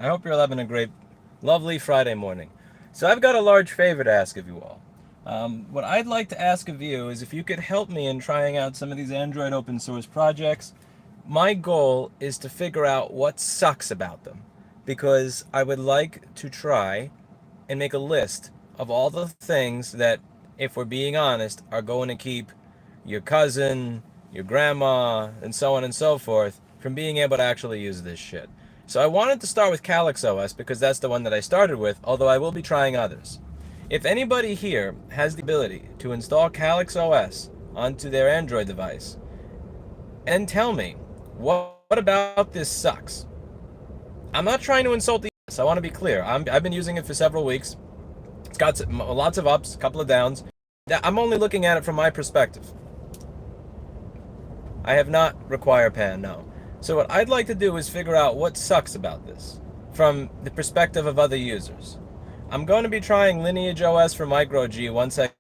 I hope you're having a great, lovely Friday morning. So I've got a large favor to ask of you all. What I'd like to ask of you is if you could help me in trying out some of these Android open source projects. My goal is to figure out what sucks about them, because I would like to try and make a list of all the things that, if we're being honest, are going to keep your cousin, your grandma, and so on and so forth from being able to actually use this shit. So I wanted to start with Calyx OS because that's the one that I started with, although I will be trying others. If anybody here has the ability to install Calyx OS onto their Android device and tell me what about this sucks. I'm not trying to insult the OS. I want to be clear. I've been using it for several weeks. It's got lots of ups, a couple of downs. I'm only looking at it from my perspective. I have not require pan, no. So what I'd like to do is figure out what sucks about this from the perspective of other users. I'm going to be trying Lineage OS for Micro G once I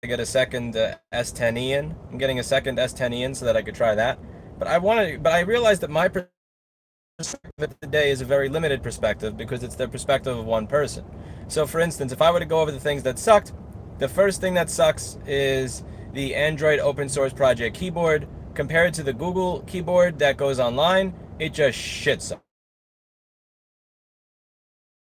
get a second S10e in. I'm getting a second S10e in so that I could try that. But I realized that my perspective today is a very limited perspective because it's the perspective of one person. So for instance, if I were to go over the things that sucked, the first thing that sucks is the Android open source project keyboard. Compared to the Google keyboard that goes online, it just shits.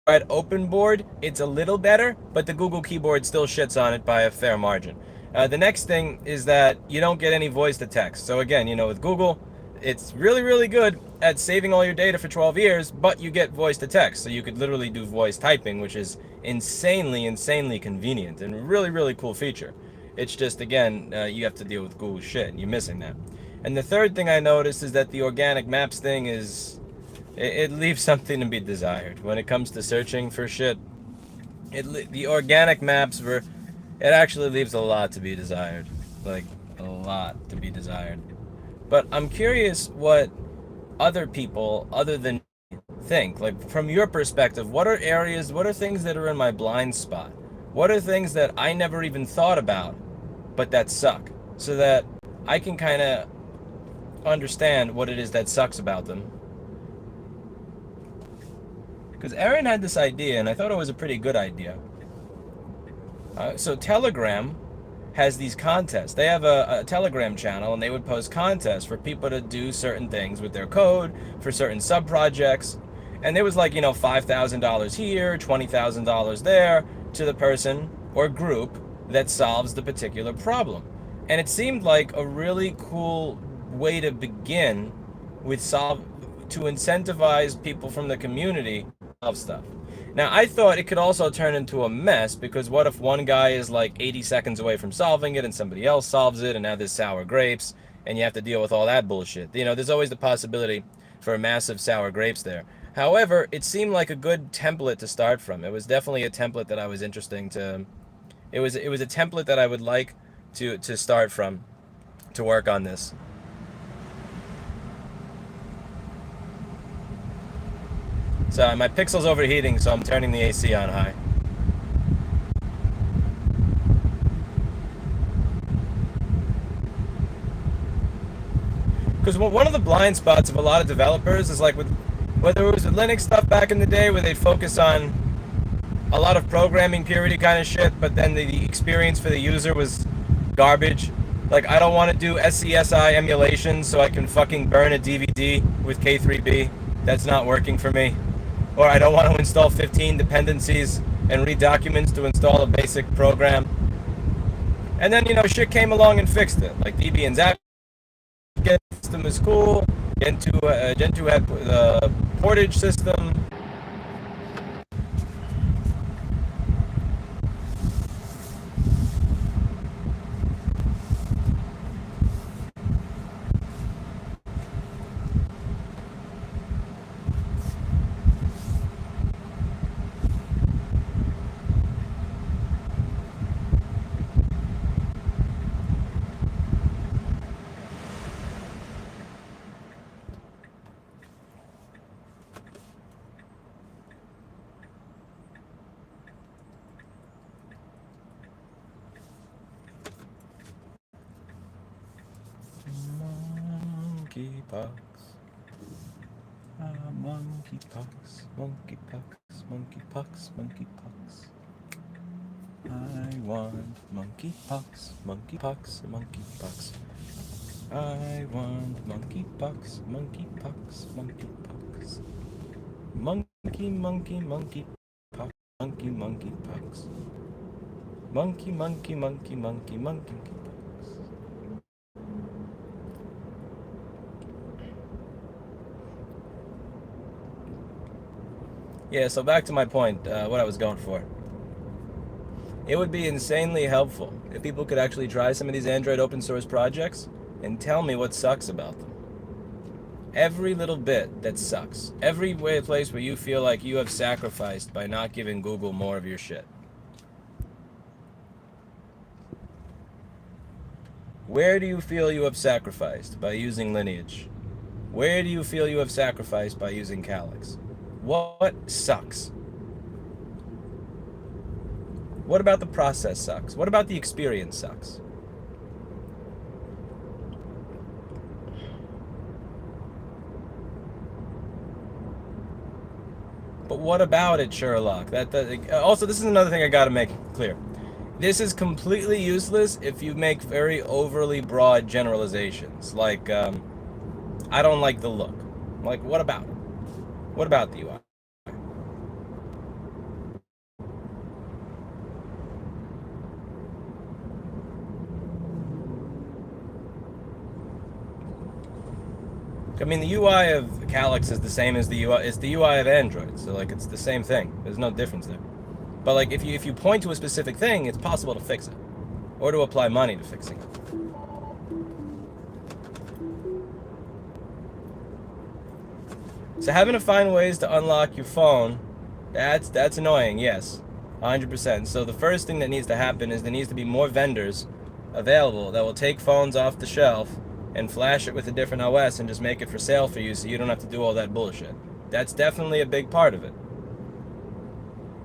At open board, it's a little better, but the Google keyboard still shits on it by a fair margin. The next thing is that you don't get any voice to text. So again, with Google, it's really, really good at saving all your data for 12 years, but you get voice to text. So you could literally do voice typing, which is insanely, insanely convenient and a really, really cool feature. It's just, again, you have to deal with Google shit, and you're missing that. And the third thing I noticed is that the organic maps thing it leaves something to be desired when it comes to searching for shit. The organic maps it actually leaves a lot to be desired, like a lot to be desired. But I'm curious what other people, other than think, like from your perspective, what are things that are in my blind spot? What are things that I never even thought about, but that suck, so that I can kind of understand what it is that sucks about them. Because Aaron had this idea, and I thought it was a pretty good idea. So Telegram has these contests. They have a Telegram channel, and they would post contests for people to do certain things with their code for certain sub projects. And there was like, $5,000 here, $20,000 there to the person or group that solves the particular problem. And it seemed like a really cool way to begin with to incentivize people from the community to solve stuff. Now, I thought it could also turn into a mess because what if one guy is like 80 seconds away from solving it and somebody else solves it and now there's sour grapes and you have to deal with all that bullshit. There's always the possibility for massive sour grapes there. However, it seemed like a good template to start from. It was definitely a template that I was interesting to. It was a template that I would like to start from to work on this. So my pixel's overheating, so I'm turning the AC on high. Because one of the blind spots of a lot of developers is like with whether it was with Linux stuff back in the day where they'd focus on a lot of programming purity kind of shit, but then the experience for the user was garbage. Like, I don't want to do SCSI emulation so I can fucking burn a DVD with K3B. That's not working for me. Or I don't want to install 15 dependencies and read documents to install a basic program. And then, shit came along and fixed it. Like Debian's app system is cool. Gentoo had the portage system. Monkeypox. Monkeypox, monkeypox, monkeypox, monkeypox. I want monkeypox, monkeypox, monkeypox. I want monkeypox, monkeypox, monkeypox. Monkey, monkey, monkeypox, monkey, monkeypox. Monkey, monkey, monkey, monkey, monkeypox. Yeah, so back to my point, what I was going for. It would be insanely helpful if people could actually try some of these Android open source projects and tell me what sucks about them. Every little bit that sucks. Every place where you feel like you have sacrificed by not giving Google more of your shit. Where do you feel you have sacrificed by using Lineage? Where do you feel you have sacrificed by using Calyx? What sucks? What about the process sucks? What about the experience sucks? But what about it, Sherlock? Also, this is another thing I gotta make clear. This is completely useless if you make very overly broad generalizations. Like, I don't like the look. Like, what about it? What about the UI? I mean, the UI of Calyx is the same as the UI. It's the UI of Android, so like it's the same thing. There's no difference there. But like if you point to a specific thing, it's possible to fix it, or to apply money to fixing it. So having to find ways to unlock your phone, that's annoying. Yes, 100%. So the first thing that needs to happen is there needs to be more vendors available that will take phones off the shelf and flash it with a different OS and just make it for sale for you so you don't have to do all that bullshit. That's definitely a big part of it.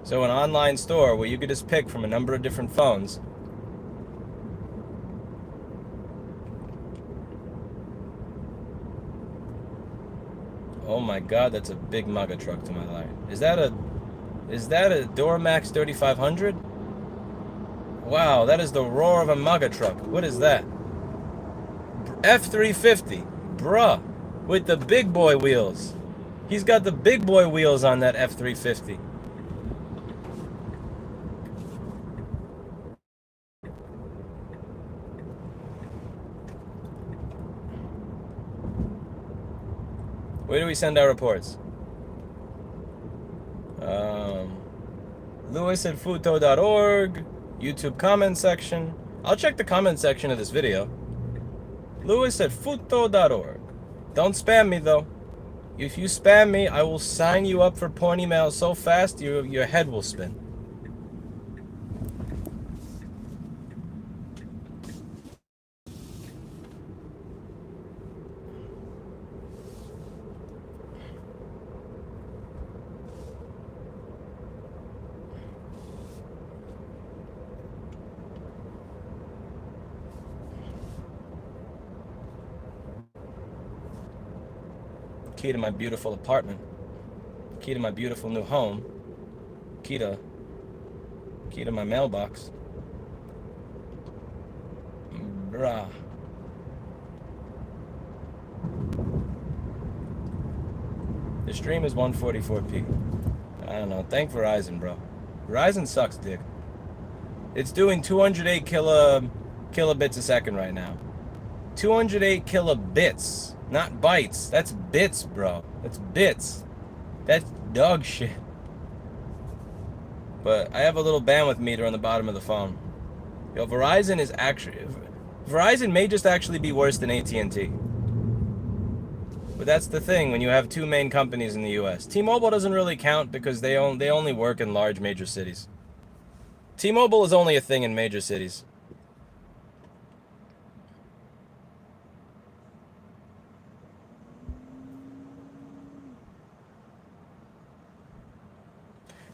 So an online store where you could just pick from a number of different phones. Oh my god, that's a big mega truck to my light. Is that a Duramax 3500? Wow, that is the roar of a mega truck. What is that? F350, bruh, with the big boy wheels. He's got the big boy wheels on that F350. Where do we send our reports? Lewis at futo.org, YouTube comment section. I'll check the comment section of this video. Lewis at futo.org. Don't spam me though. If you spam me, I will sign you up for porn emails so fast your head will spin. Key to my beautiful apartment. Key to my beautiful new home. Key to my mailbox. Bruh. The stream is 144p. I don't know. Thank Verizon, bro. Verizon sucks, dick. It's doing 208 kilobits a second right now. 208 kilobits. Not bytes. That's bits, bro. That's bits. That's dog shit. But I have a little bandwidth meter on the bottom of the phone. Yo, Verizon may just actually be worse than AT&T. But that's the thing when you have two main companies in the US. T-Mobile doesn't really count because they only work in large major cities. T-Mobile is only a thing in major cities.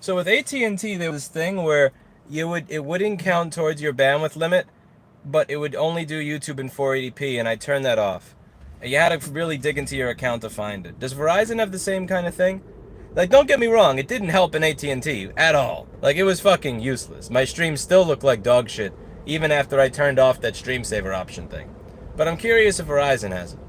So with AT&T, there was this thing where it wouldn't count towards your bandwidth limit, but it would only do YouTube in 480p, and I turned that off. You had to really dig into your account to find it. Does Verizon have the same kind of thing? Like, don't get me wrong, it didn't help in AT&T at all. Like, it was fucking useless. My streams still look like dog shit, even after I turned off that stream saver option thing. But I'm curious if Verizon has it.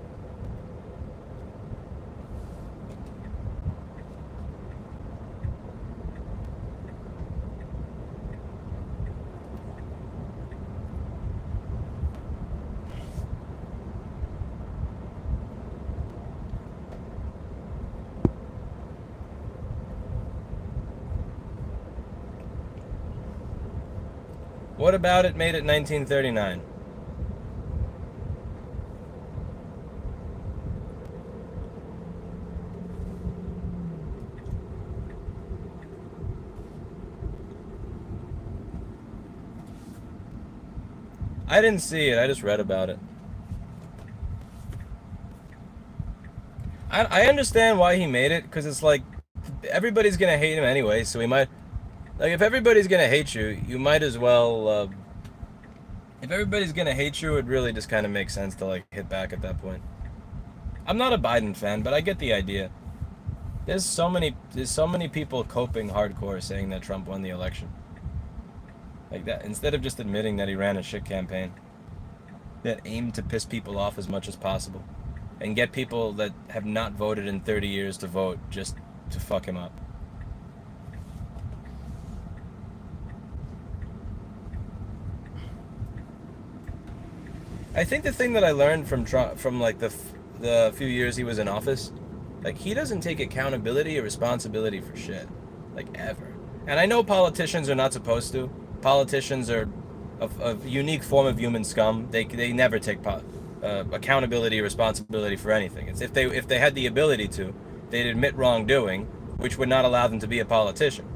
What about it made it 1939? I didn't see it, I just read about it. I understand why he made it, because it's like, everybody's gonna hate him anyway, so he might... Like, if everybody's gonna hate you, you might as well, if everybody's gonna hate you, it really just kind of makes sense to, like, hit back at that point. I'm not a Biden fan, but I get the idea. There's so many people coping hardcore saying that Trump won the election. Like that, instead of just admitting that he ran a shit campaign that aimed to piss people off as much as possible and get people that have not voted in 30 years to vote just to fuck him up. I think the thing that I learned from Trump, from like the few years he was in office, like, he doesn't take accountability or responsibility for shit, like, ever. And I know politicians are not supposed to. Politicians are a unique form of human scum. They never take accountability or responsibility for anything. It's if they had the ability to, they'd admit wrongdoing, which would not allow them to be a politician.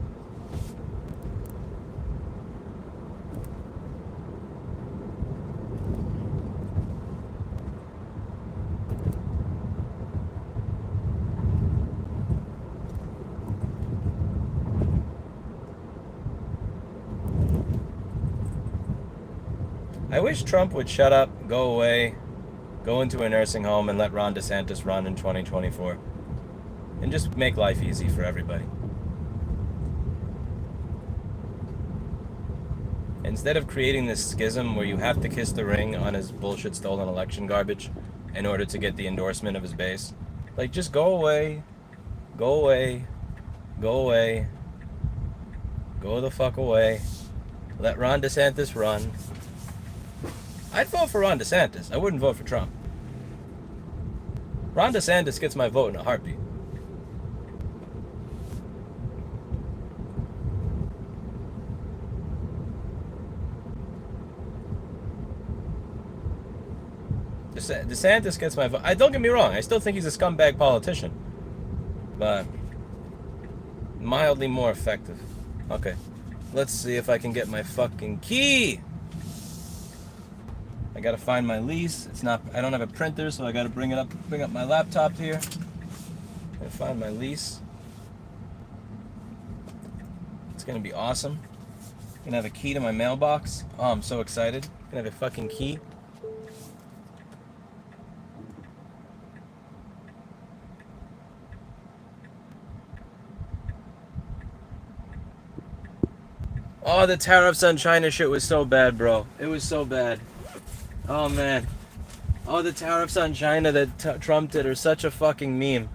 I wish Trump would shut up, go away, go into a nursing home, and let Ron DeSantis run in 2024. And just make life easy for everybody. Instead of creating this schism where you have to kiss the ring on his bullshit stolen election garbage in order to get the endorsement of his base, like, just go away, go away, go away, go the fuck away, let Ron DeSantis run. I'd vote for Ron DeSantis. I wouldn't vote for Trump. Ron DeSantis gets my vote in a heartbeat. DeSantis gets my vote. Don't get me wrong. I still think he's a scumbag politician. But mildly more effective. Okay. Let's see if I can get my fucking key. I gotta find my lease. I don't have a printer, so I gotta bring up my laptop here and find my lease. It's gonna be awesome. I'm gonna have a key to my mailbox. Oh, I'm so excited. I'm gonna have a fucking key. Oh, the tariffs on China shit was so bad, bro. It was so bad. Oh, man. Oh, the tariffs on China that Trump did are such a fucking meme.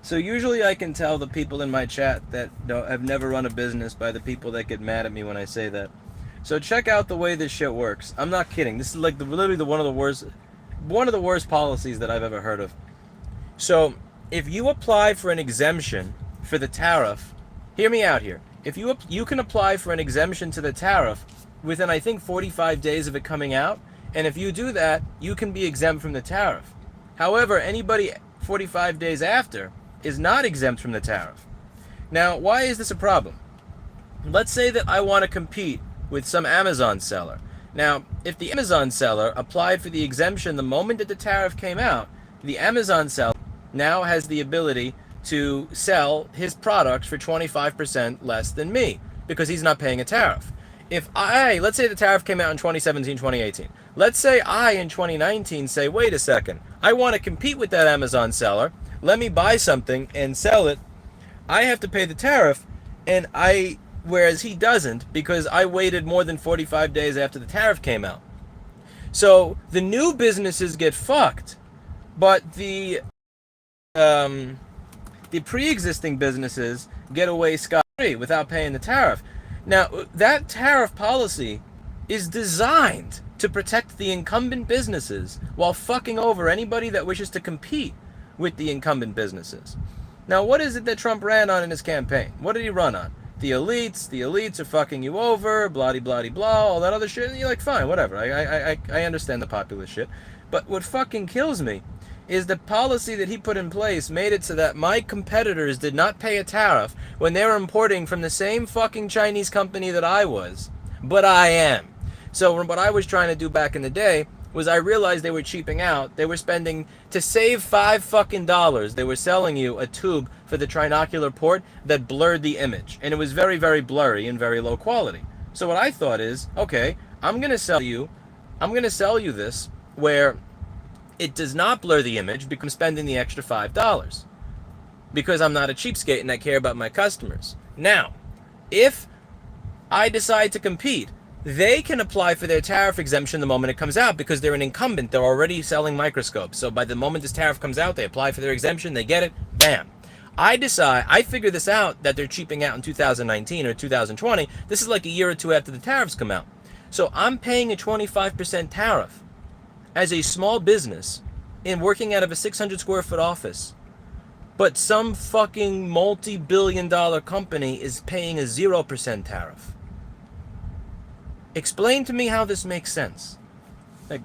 So usually I can tell the people in my chat that have never run a business by the people that get mad at me when I say that. So check out the way this shit works. I'm not kidding. This is like literally one of the worst policies that I've ever heard of. So if you apply for an exemption for the tariff, hear me out here. If you can apply for an exemption to the tariff within, I think, 45 days of it coming out. And if you do that, you can be exempt from the tariff. However, anybody 45 days after is not exempt from the tariff. Now, why is this a problem? Let's say that I want to compete with some Amazon seller. Now, if the Amazon seller applied for the exemption the moment that the tariff came out, the Amazon seller now has the ability to sell his products for 25% less than me because he's not paying a tariff. Let's say the tariff came out in 2017, 2018. Let's say I, in 2019, say, wait a second, I want to compete with that Amazon seller. Let me buy something and sell it. I have to pay the tariff, whereas he doesn't because I waited more than 45 days after the tariff came out. So the new businesses get fucked, but the pre-existing businesses get away scot-free without paying the tariff. Now, that tariff policy is designed to protect the incumbent businesses while fucking over anybody that wishes to compete with the incumbent businesses. Now, what is it that Trump ran on in his campaign? What did he run on? The elites are fucking you over, blah blah blah, all that other shit. And you're like, fine, whatever. I understand the populist shit. But what fucking kills me is the policy that he put in place made it so that my competitors did not pay a tariff when they were importing from the same fucking Chinese company that I was. But I am. So what I was trying to do back in the day was I realized they were cheaping out. They were spending, to save $5 they were selling you a tube for the trinocular port that blurred the image. And it was very, very blurry and very low quality. So what I thought is, okay, I'm going to sell you this where it does not blur the image because I'm spending the extra $5. Because I'm not a cheapskate and I care about my customers. Now, if I decide to compete, they can apply for their tariff exemption the moment it comes out because they're an incumbent. They're already selling microscopes. So by the moment this tariff comes out, they apply for their exemption, they get it, bam. I figure this out that they're cheaping out in 2019 or 2020. This is like a year or two after the tariffs come out. So I'm paying a 25% tariff as a small business and working out of a 600 square foot office. But some fucking multi-billion-dollar company is paying a 0% tariff. Explain to me how this makes sense. Like,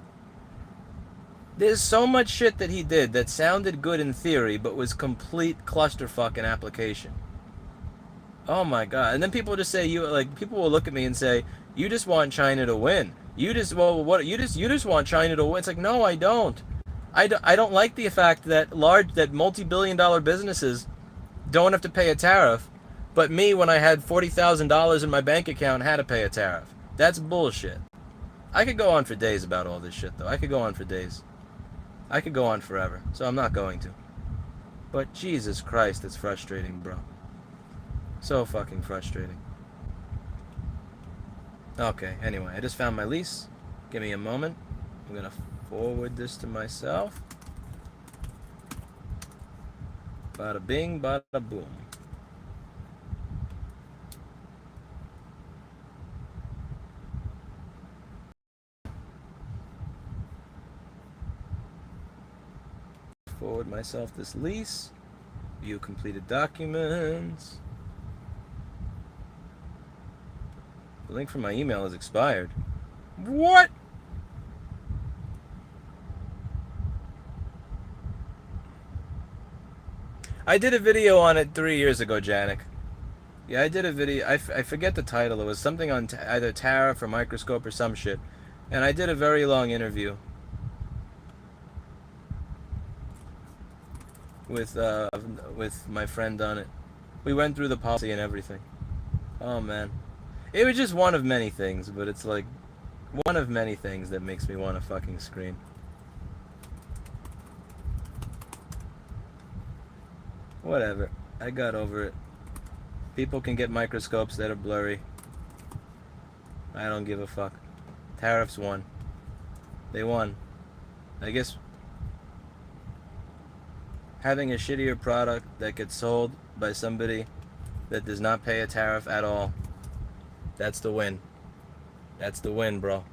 there's so much shit that he did that sounded good in theory, but was complete clusterfuck in application. Oh my god! And then people just say people will look at me and say, "You just want China to win. You just want China to win." It's like, no, I don't. I don't like the fact that multi-billion-dollar businesses don't have to pay a tariff, but me, when I had $40,000 in my bank account, had to pay a tariff. That's bullshit. I could go on for days about all this shit, though. I could go on for days. I could go on forever, so I'm not going to. But Jesus Christ, it's frustrating, bro. So fucking frustrating. Okay, anyway, I just found my lease. Give me a moment. I'm gonna forward this to myself. Bada bing, bada boom. Forward myself this lease. View completed documents. The link for my email is expired. What? I did a video on it 3 years ago, Janik. Yeah, I did a video. I forget the title. It was something on either tariff or microscope or some shit. And I did a very long interview with my friend on it. We went through the policy and everything. Oh man, it was just one of many things, but it's like one of many things that makes me want to fucking scream. Whatever, I got over it. People can get microscopes that are blurry. I don't give a fuck. Tariffs won. They won. I guess having a shittier product that gets sold by somebody that does not pay a tariff at all, that's the win. That's the win, bro.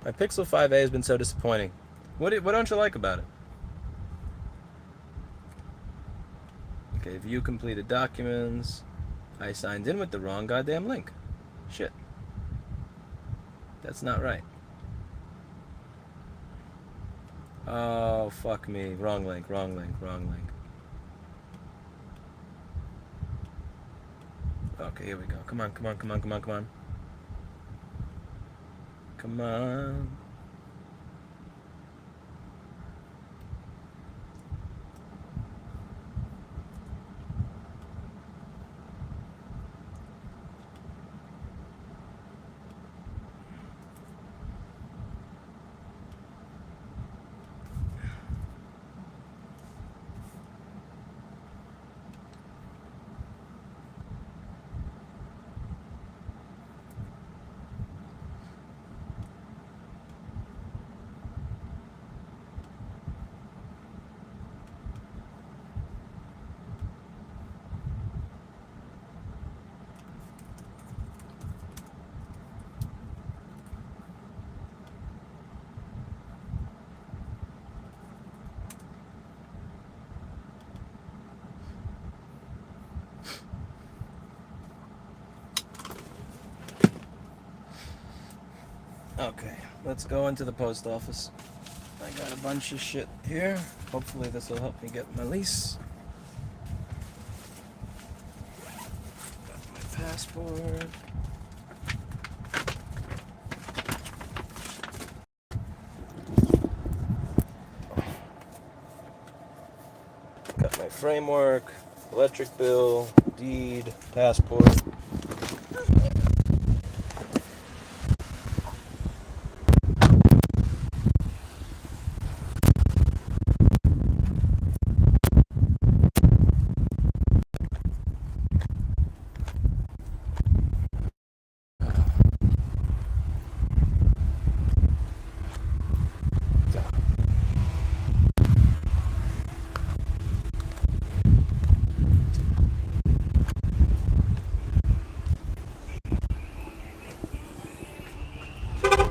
My Pixel 5a has been so disappointing. What don't you like about it? Okay, view completed documents. I signed in with the wrong goddamn link. Shit. That's not right. Oh, fuck me. Wrong link. Okay, here we go. Come on. Come on. Okay, let's go into the post office. I got a bunch of shit here. Hopefully this will help me get my lease. Got my passport. Got my framework, electric bill, deed, passport.